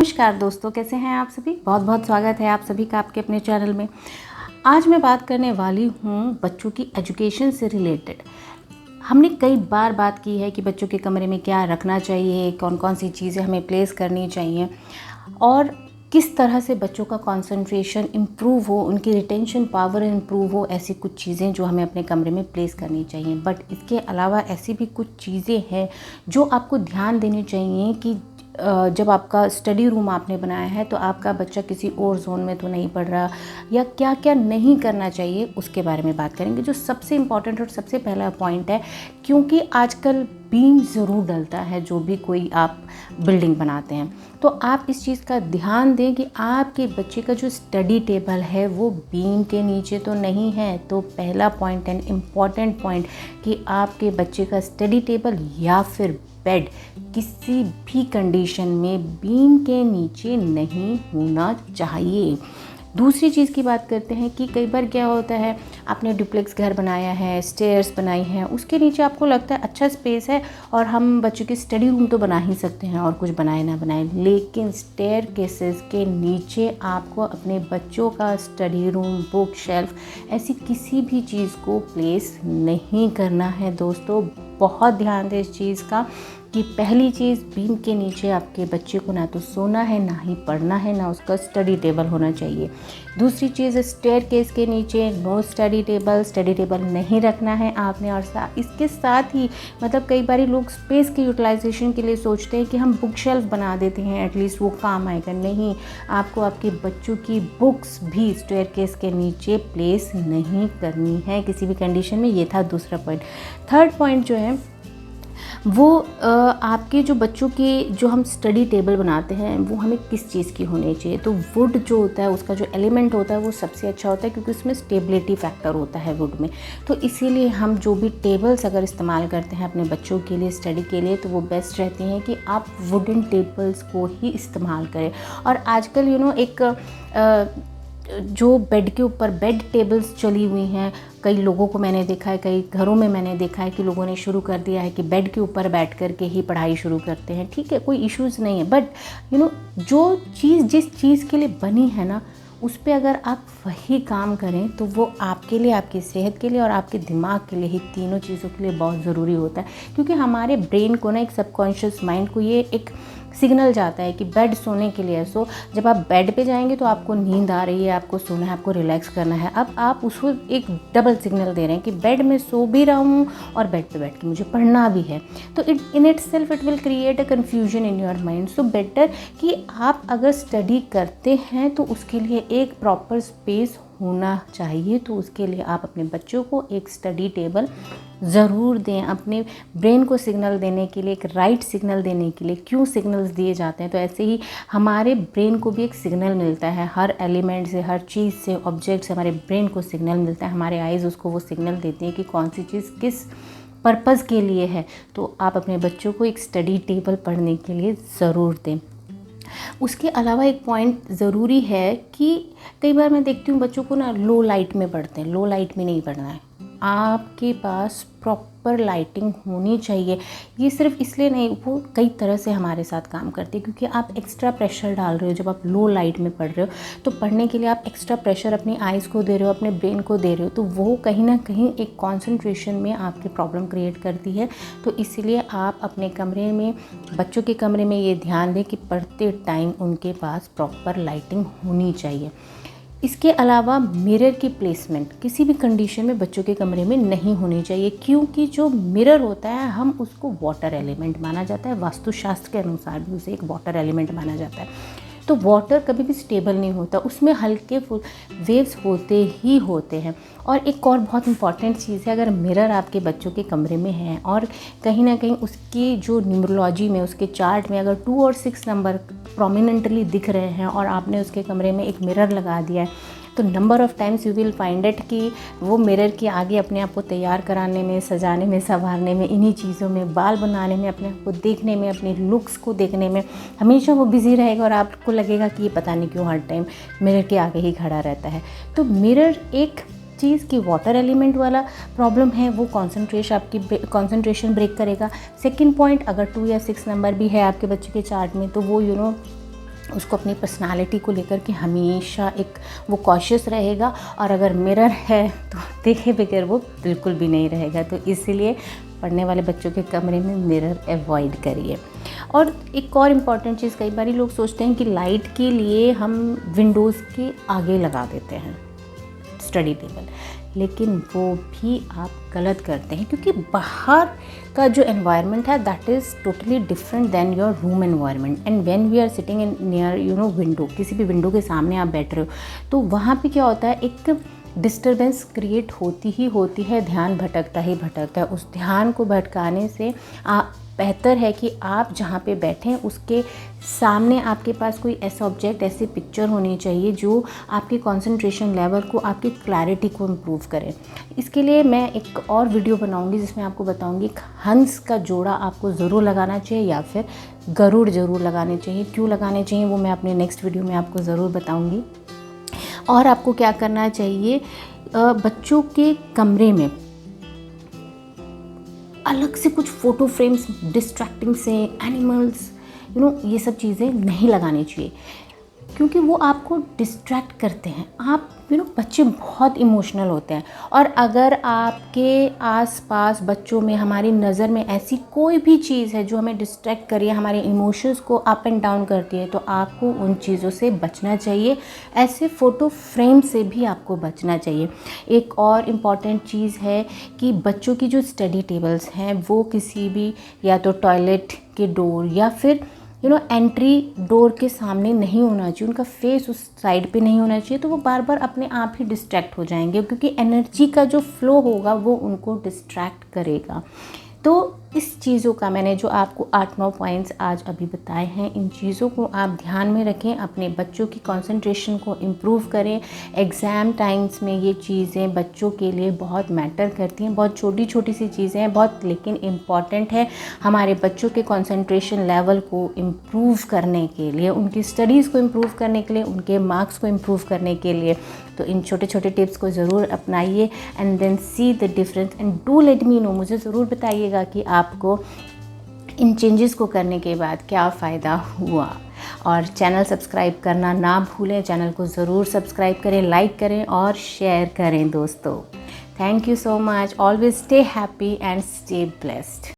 नमस्कार दोस्तों, कैसे हैं आप सभी। बहुत बहुत स्वागत है आप सभी का आपके अपने चैनल में। आज मैं बात करने वाली हूँ बच्चों की एजुकेशन से रिलेटेड। हमने कई बार बात की है कि बच्चों के कमरे में क्या रखना चाहिए, कौन कौन सी चीज़ें हमें प्लेस करनी चाहिए और किस तरह से बच्चों का कंसंट्रेशन इम्प्रूव हो, उनकी रिटेंशन पावर इम्प्रूव हो। ऐसी कुछ चीज़ें जो हमें अपने कमरे में प्लेस करनी चाहिए। बट इसके अलावा ऐसी भी कुछ चीज़ें हैं जो आपको ध्यान देनी चाहिए कि जब आपका स्टडी रूम आपने बनाया है तो आपका बच्चा किसी और जोन में तो नहीं पढ़ रहा, या क्या क्या नहीं करना चाहिए उसके बारे में बात करेंगे। जो सबसे इम्पॉर्टेंट और सबसे पहला पॉइंट है, क्योंकि आजकल बीम ज़रूर डलता है जो भी कोई आप बिल्डिंग बनाते हैं, तो आप इस चीज़ का ध्यान दें कि आपके बच्चे का जो स्टडी टेबल है वो बीम के नीचे तो नहीं है। तो पहला पॉइंट एंड इम्पॉर्टेंट पॉइंट कि आपके बच्चे का स्टडी टेबल या फिर बेड किसी भी कंडीशन में बीम के नीचे नहीं होना चाहिए। दूसरी चीज़ की बात करते हैं कि कई बार क्या होता है, आपने डुप्लेक्स घर बनाया है, स्टेयर्स बनाई हैं, उसके नीचे आपको लगता है अच्छा स्पेस है और हम बच्चों की स्टडी रूम तो बना ही सकते हैं और कुछ बनाए ना बनाए, लेकिन स्टेयर केसेस के नीचे आपको अपने बच्चों का स्टडी रूम, बुक शेल्फ, ऐसी किसी भी चीज़ को प्लेस नहीं करना है। दोस्तों बहुत ध्यान दें इस चीज़ का कि पहली चीज़, बीम के नीचे आपके बच्चे को ना तो सोना है, ना ही पढ़ना है, ना उसका स्टडी टेबल होना चाहिए। दूसरी चीज़, स्टेयर केस के नीचे नो स्टडी टेबल नहीं रखना है आपने। और इसके साथ ही मतलब कई बार लोग स्पेस के यूटिलाइजेशन के लिए सोचते हैं कि हम बुक शेल्फ बना देते हैं, एटलीस्ट वो काम आएगा। नहीं, आपको आपके बच्चों की बुक्स भी स्टेयर केस के नीचे प्लेस नहीं करनी है किसी भी कंडीशन में। ये था दूसरा पॉइंट। थर्ड पॉइंट जो है वो आपके जो बच्चों के जो हम स्टडी टेबल बनाते हैं वो हमें किस चीज़ की होनी चाहिए। तो वुड जो होता है, उसका जो एलिमेंट होता है वो सबसे अच्छा होता है, क्योंकि उसमें स्टेबिलिटी फैक्टर होता है वुड में। तो इसीलिए हम जो भी टेबल्स अगर इस्तेमाल करते हैं अपने बच्चों के लिए स्टडी के लिए, तो वो बेस्ट रहती हैं कि आप वुडन टेबल्स को ही इस्तेमाल करें। और आजकल एक जो बेड के ऊपर बेड टेबल्स चली हुई हैं, कई लोगों को मैंने देखा है, कई घरों में मैंने देखा है कि लोगों ने शुरू कर दिया है कि बेड के ऊपर बैठ कर के ही पढ़ाई शुरू करते हैं। ठीक है, कोई इश्यूज़ नहीं है, बट जो चीज़ जिस चीज़ के लिए बनी है ना, उस पर अगर आप वही काम करें तो वो आपके लिए, आपकी सेहत के लिए और आपके दिमाग के लिए ही, तीनों चीज़ों के लिए बहुत ज़रूरी होता है। क्योंकि हमारे ब्रेन को ना, एक सबकॉन्शियस माइंड को ये एक सिग्नल जाता है कि बेड सोने के लिए है। सो जब आप बेड पे जाएंगे तो आपको नींद आ रही है, आपको सोना है, आपको रिलैक्स करना है। अब आप उसको एक डबल सिग्नल दे रहे हैं कि बेड में सो भी रहा हूँ और बेड पे बैठ के मुझे पढ़ना भी है। तो in it self it will create a confusion in your mind. So better कि आप अगर स्टडी करते हैं तो उसके लिए एक प्रॉपर स्पेस होना चाहिए। तो उसके लिए आप अपने बच्चों को एक स्टडी टेबल ज़रूर दें, अपने ब्रेन को सिग्नल देने के लिए, एक राइट सिग्नल देने के लिए। क्यों सिग्नल्स दिए जाते हैं, तो ऐसे ही हमारे ब्रेन को भी एक सिग्नल मिलता है, हर एलिमेंट से, हर चीज़ से, ऑब्जेक्ट से हमारे ब्रेन को सिग्नल मिलता है। हमारे आइज़ उसको वो सिग्नल देती हैं कि कौन सी चीज़ किस पर्पज़ के लिए है। तो आप अपने बच्चों को एक स्टडी टेबल पढ़ने के लिए ज़रूर दें। उसके अलावा एक पॉइंट ज़रूरी है कि कई बार मैं देखती हूँ बच्चों को ना लो लाइट में पढ़ते हैं। लो लाइट में नहीं पढ़ना है, आपके पास प्रॉपर लाइटिंग होनी चाहिए। ये सिर्फ इसलिए नहीं, वो कई तरह से हमारे साथ काम करती है, क्योंकि आप एक्स्ट्रा प्रेशर डाल रहे हो। जब आप लो लाइट में पढ़ रहे हो तो पढ़ने के लिए आप एक्स्ट्रा प्रेशर अपनी आइज़ को दे रहे हो, अपने ब्रेन को दे रहे हो, तो वो कहीं ना कहीं एक कंसंट्रेशन में आपके प्रॉब्लम क्रिएट करती है। तो इसीलिए आप अपने कमरे में, बच्चों के कमरे में ये ध्यान दें कि पढ़ते टाइम उनके पास प्रॉपर लाइटिंग होनी चाहिए। इसके अलावा मिरर की प्लेसमेंट किसी भी कंडीशन में बच्चों के कमरे में नहीं होनी चाहिए, क्योंकि जो मिरर होता है हम उसको वाटर एलिमेंट माना जाता है। वास्तुशास्त्र के अनुसार भी उसे एक वाटर एलिमेंट माना जाता है। तो वाटर कभी भी स्टेबल नहीं होता, उसमें हल्के वेव्स होते ही होते हैं। और एक और बहुत इंपॉर्टेंट चीज़ है, अगर मिरर आपके बच्चों के कमरे में है और कहीं ना कहीं उसकी जो न्यूमरोलॉजी में, उसके चार्ट में अगर 2 और 6 नंबर प्रोमिनेंटली दिख रहे हैं और आपने उसके कमरे में एक मिरर लगा दिया है, तो number of times you will find it कि वो मिरर के आगे अपने आप को तैयार कराने में, सजाने में, संवारने में, इन्हीं चीज़ों में, बाल बनाने में, अपने आप को देखने में, अपने लुक्स को देखने में हमेशा वो बिज़ी रहेगा और आपको लगेगा कि ये पता नहीं क्यों हर टाइम मिरर के आगे ही खड़ा रहता है। तो मिरर एक चीज़ की वाटर एलिमेंट वाला प्रॉब्लम है, वो कंसंट्रेशन ब्रेक करेगा। सेकंड पॉइंट, अगर 2 या 6 नंबर भी है आपके बच्चे के चार्ट में, तो वो उसको अपनी पर्सनालिटी को लेकर के हमेशा एक वो कॉशियस रहेगा, और अगर मिरर है तो देखे बगैर वो बिल्कुल भी नहीं रहेगा। तो इसीलिए पढ़ने वाले बच्चों के कमरे में मिरर अवॉइड करिए। और एक और इम्पॉर्टेंट चीज़, कई बार लोग सोचते हैं कि लाइट के लिए हम विंडोज़ के आगे लगा देते हैं स्टडी टेबल, लेकिन वो भी आप गलत करते हैं, क्योंकि बाहर का जो एनवायरनमेंट है that is totally different than your room environment. And when we are sitting in near window, किसी भी विंडो के सामने आप बैठ रहे हो, तो वहाँ पे क्या होता है, एक डिस्टर्बेंस क्रिएट होती ही होती है, ध्यान भटकता ही भटकता है। उस ध्यान को भटकाने से बेहतर है कि आप जहाँ पे बैठें उसके सामने आपके पास कोई ऐसा ऑब्जेक्ट, ऐसी पिक्चर होनी चाहिए जो आपके कंसंट्रेशन लेवल को, आपकी क्लैरिटी को इम्प्रूव करे। इसके लिए मैं एक और वीडियो बनाऊंगी जिसमें आपको बताऊंगी हंस का जोड़ा आपको ज़रूर लगाना चाहिए या फिर गरुड़ ज़रूर लगाने चाहिए। क्यों लगाने चाहिए वो मैं अपने नेक्स्ट वीडियो में आपको ज़रूर बताऊँगी। और आपको क्या करना चाहिए, बच्चों के कमरे में अलग से कुछ फ़ोटो फ्रेम्स, डिस्ट्रैक्टिंग से एनिमल्स, ये सब चीज़ें नहीं लगानी चाहिए, क्योंकि वो आपको डिस्ट्रैक्ट करते हैं। आप बच्चे बहुत इमोशनल होते हैं, और अगर आपके आसपास बच्चों में, हमारी नज़र में ऐसी कोई भी चीज़ है जो हमें डिस्ट्रैक्ट करिए, हमारे इमोशंस को अप एंड डाउन करती है, तो आपको उन चीज़ों से बचना चाहिए। ऐसे फ़ोटो फ्रेम से भी आपको बचना चाहिए। एक और इम्पॉर्टेंट चीज़ है कि बच्चों की जो स्टडी टेबल्स हैं वो किसी भी या तो टॉयलेट के डोर या फिर एंट्री डोर के सामने नहीं होना चाहिए, उनका फेस उस साइड पे नहीं होना चाहिए। तो वो बार बार अपने आप ही डिस्ट्रैक्ट हो जाएंगे, क्योंकि एनर्जी का जो फ्लो होगा वो उनको डिस्ट्रैक्ट करेगा। तो इस चीज़ों का मैंने जो आपको 8-9 पॉइंट्स आज अभी बताए हैं, इन चीज़ों को आप ध्यान में रखें, अपने बच्चों की कंसंट्रेशन को इम्प्रूव करें। एग्ज़ाम टाइम्स में ये चीज़ें बच्चों के लिए बहुत मैटर करती हैं। बहुत छोटी छोटी सी चीज़ें हैं बहुत, लेकिन इम्पॉर्टेंट है हमारे बच्चों के कंसंट्रेशन लेवल को इम्प्रूव करने के लिए, उनकी स्टडीज़ को इम्प्रूव करने के लिए, उनके मार्क्स को इम्प्रूव करने के लिए। तो इन छोटे छोटे टिप्स को ज़रूर अपनाइए and then see the difference and do let me know. मुझे ज़रूर बताइएगा कि आपको इन चेंजेस को करने के बाद क्या फ़ायदा हुआ। और चैनल सब्सक्राइब करना ना भूलें, चैनल को ज़रूर सब्सक्राइब करें, लाइक करें और शेयर करें दोस्तों। Thank you so much. Always stay happy and stay blessed.